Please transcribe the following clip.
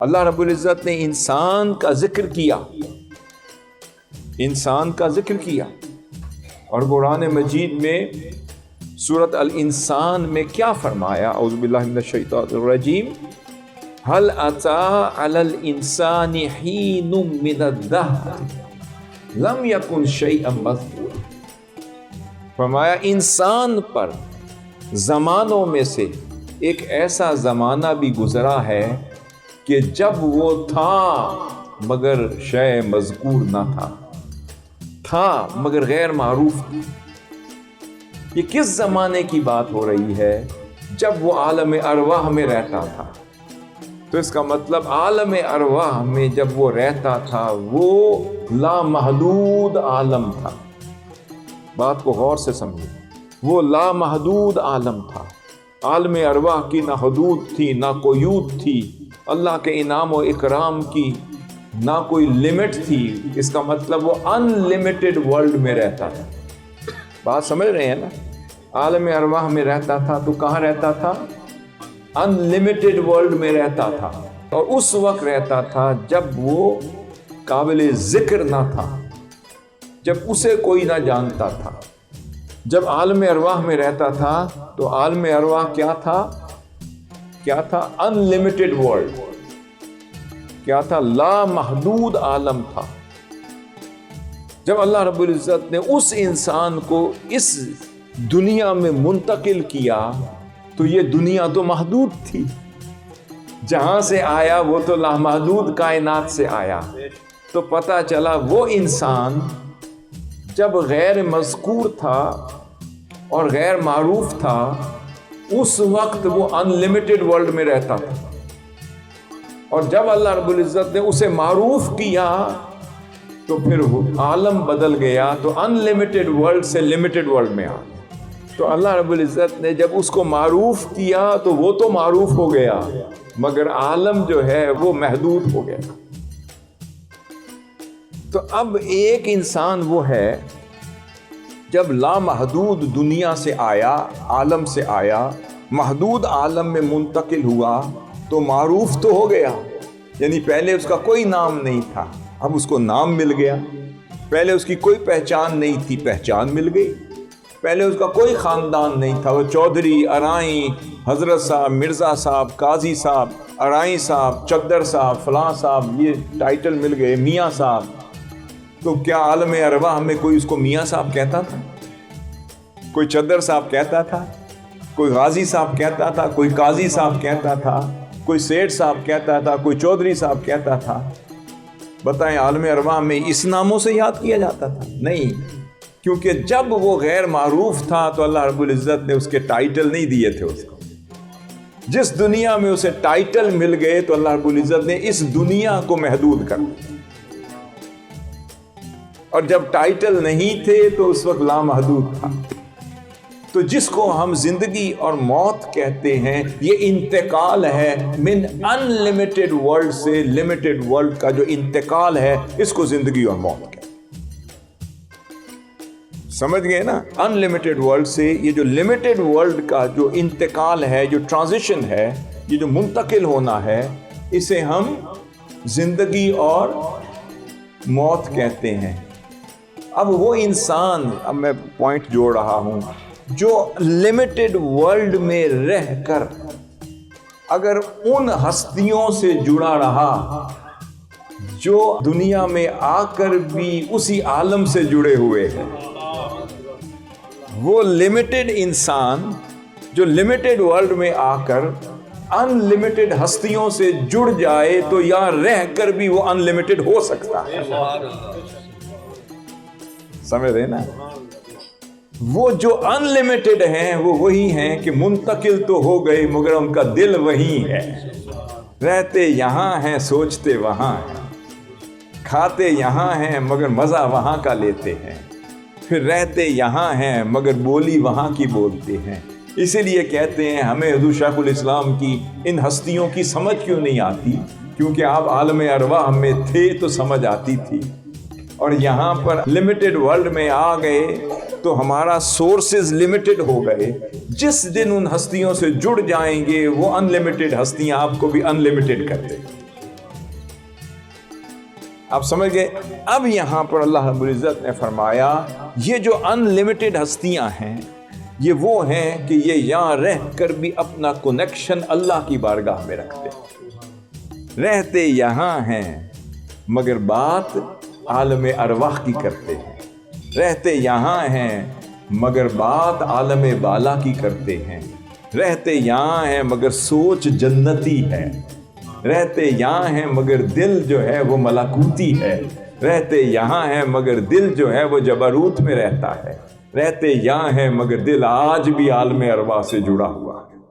اللہ رب العزت نے انسان کا ذکر کیا، انسان کا ذکر کیا، اور قرآن مجید میں سورۃ الانسان میں کیا فرمایا؟ اعوذ باللہ من الشیطان الرجیم، هل اتى على الانسان حين من الدهر لم يكن شيئا مذکورا۔ فرمایا انسان پر زمانوں میں سے ایک ایسا زمانہ بھی گزرا ہے کہ جب وہ تھا مگر شے مذکور نہ تھا مگر غیر معروف تھا۔ یہ کس زمانے کی بات ہو رہی ہے؟ جب وہ عالم ارواح میں رہتا تھا۔ تو اس کا مطلب عالم ارواح میں جب وہ رہتا تھا وہ لامحدود عالم تھا۔ بات کو غور سے سمجھیں، وہ لامحدود عالم تھا۔ عالم ارواح کی نہ حدود تھی نہ قیود تھی، اللہ کے انعام و اکرام کی نہ کوئی لمٹ تھی۔ اس کا مطلب وہ ان لمیٹڈ ورلڈ میں رہتا تھا۔ بات سمجھ رہے ہیں نا؟ عالم ارواح میں رہتا تھا تو کہاں رہتا تھا؟ ان لمیٹڈ ورلڈ میں رہتا تھا، اور اس وقت رہتا تھا جب وہ قابل ذکر نہ تھا، جب اسے کوئی نہ جانتا تھا۔ جب عالم ارواح میں رہتا تھا تو عالم ارواح کیا تھا؟ کیا تھا؟ ان لمیٹڈ ورلڈ، کیا تھا؟ لامحدود عالم تھا۔ جب اللہ رب العزت نے اس انسان کو اس دنیا میں منتقل کیا تو یہ دنیا تو محدود تھی، جہاں سے آیا وہ تو لامحدود کائنات سے آیا۔ تو پتہ چلا وہ انسان جب غیر مذکور تھا اور غیر معروف تھا، اس وقت وہ ان لمیٹڈ ورلڈ میں رہتا تھا، اور جب اللہ رب العزت نے اسے معروف کیا تو پھر وہ عالم بدل گیا، تو ان لمیٹڈ ورلڈ سے لمیٹڈ ورلڈ میں آ گیا۔ تو اللہ رب العزت نے جب اس کو معروف کیا تو وہ تو معروف ہو گیا مگر عالم جو ہے وہ محدود ہو گیا۔ تو اب ایک انسان وہ ہے جب لامحدود دنیا سے آیا، عالم سے آیا، محدود عالم میں منتقل ہوا تو معروف تو ہو گیا، یعنی پہلے اس کا کوئی نام نہیں تھا، اب اس کو نام مل گیا۔ پہلے اس کی کوئی پہچان نہیں تھی، پہچان مل گئی۔ پہلے اس کا کوئی خاندان نہیں تھا، وہ چودھری، ارائیں، حضرت صاحب، مرزا صاحب، قاضی صاحب، ارائیں صاحب، چدر صاحب، فلاں صاحب، یہ ٹائٹل مل گئے، میاں صاحب۔ تو کیا عالم ارواح میں کوئی اس کو میاں صاحب کہتا تھا؟ کوئی چدر صاحب کہتا تھا؟ کوئی غازی صاحب کہتا تھا؟ کوئی قاضی صاحب کہتا تھا؟ کوئی سیٹھ صاحب کہتا تھا؟ کوئی چودھری صاحب کہتا تھا؟ بتائیں عالم ارواح میں اس ناموں سے یاد کیا جاتا تھا؟ نہیں، کیونکہ جب وہ غیر معروف تھا تو اللہ رب العزت نے اس کے ٹائٹل نہیں دیے تھے اس کو۔ جس دنیا میں اسے ٹائٹل مل گئے تو اللہ رب العزت نے اس دنیا کو محدود کر دیا، اور جب ٹائٹل نہیں تھے تو اس وقت لامحدود تھا۔ تو جس کو ہم زندگی اور موت کہتے ہیں، یہ انتقال ہے من ان لمیٹڈ ورلڈ سے لمیٹڈ ورلڈ کا جو انتقال ہے، اس کو زندگی اور موت کہتے ہیں۔ سمجھ گئے نا؟ ان لمیٹڈ ورلڈ سے یہ جو لمیٹڈ ورلڈ کا جو انتقال ہے، جو ٹرانزیشن ہے، یہ جو منتقل ہونا ہے، اسے ہم زندگی اور موت کہتے ہیں۔ اب وہ انسان، اب میں پوائنٹ جوڑ رہا ہوں، جو لمیٹڈ ورلڈ میں رہ کر اگر ان ہستیوں سے جڑا رہا جو دنیا میں آ کر بھی اسی عالم سے جڑے ہوئے ہیں، وہ لمیٹڈ انسان جو لمیٹڈ ورلڈ میں آ کر ان لمیٹڈ ہستیوں سے جڑ جائے تو یہاں رہ کر بھی وہ ان لمیٹڈ ہو سکتا ہے۔ سمجھ رہے نا؟ وہ جو ان لمیٹڈ ہیں وہ وہی ہیں کہ منتقل تو ہو گئے مگر ان کا دل وہی ہے، رہتے یہاں ہیں سوچتے وہاں ہیں، کھاتے یہاں ہیں مگر مزہ وہاں کا لیتے ہیں، پھر رہتے یہاں ہیں مگر بولی وہاں کی بولتے ہیں۔ اسی لیے کہتے ہیں ہمیں حضور شیخ الاسلام کی ان ہستیوں کی سمجھ کیوں نہیں آتی، کیونکہ آپ عالم ارواح میں تھے تو سمجھ آتی تھی، اور یہاں پر لمیٹڈ ورلڈ میں آ گئے تو ہمارا سورسز لمیٹڈ ہو گئے۔ جس دن ان ہستیوں سے جڑ جائیں گے وہ ان لمیٹڈ ہستیاں آپ کو بھی ان لمیٹڈ کر دیں۔ آپ سمجھ گئے؟ اب یہاں پر اللہ رب العزت نے فرمایا یہ جو ان لمیٹڈ ہستیاں ہیں یہ وہ ہیں کہ یہ یہاں رہ کر بھی اپنا کنیکشن اللہ کی بارگاہ میں رکھتے ہیں، رہتے یہاں ہیں مگر بات عالم ارواح کی کرتے ہیں، رہتے یہاں ہیں مگر بات عالم بالا کی کرتے ہیں، رہتے یہاں ہیں مگر سوچ جنتی ہے، رہتے یہاں ہیں مگر دل جو ہے وہ ملکوتی ہے، رہتے یہاں ہیں مگر دل جو ہے وہ جبروت میں رہتا ہے، رہتے یہاں ہیں مگر دل آج بھی عالم ارواح سے جڑا ہوا ہے۔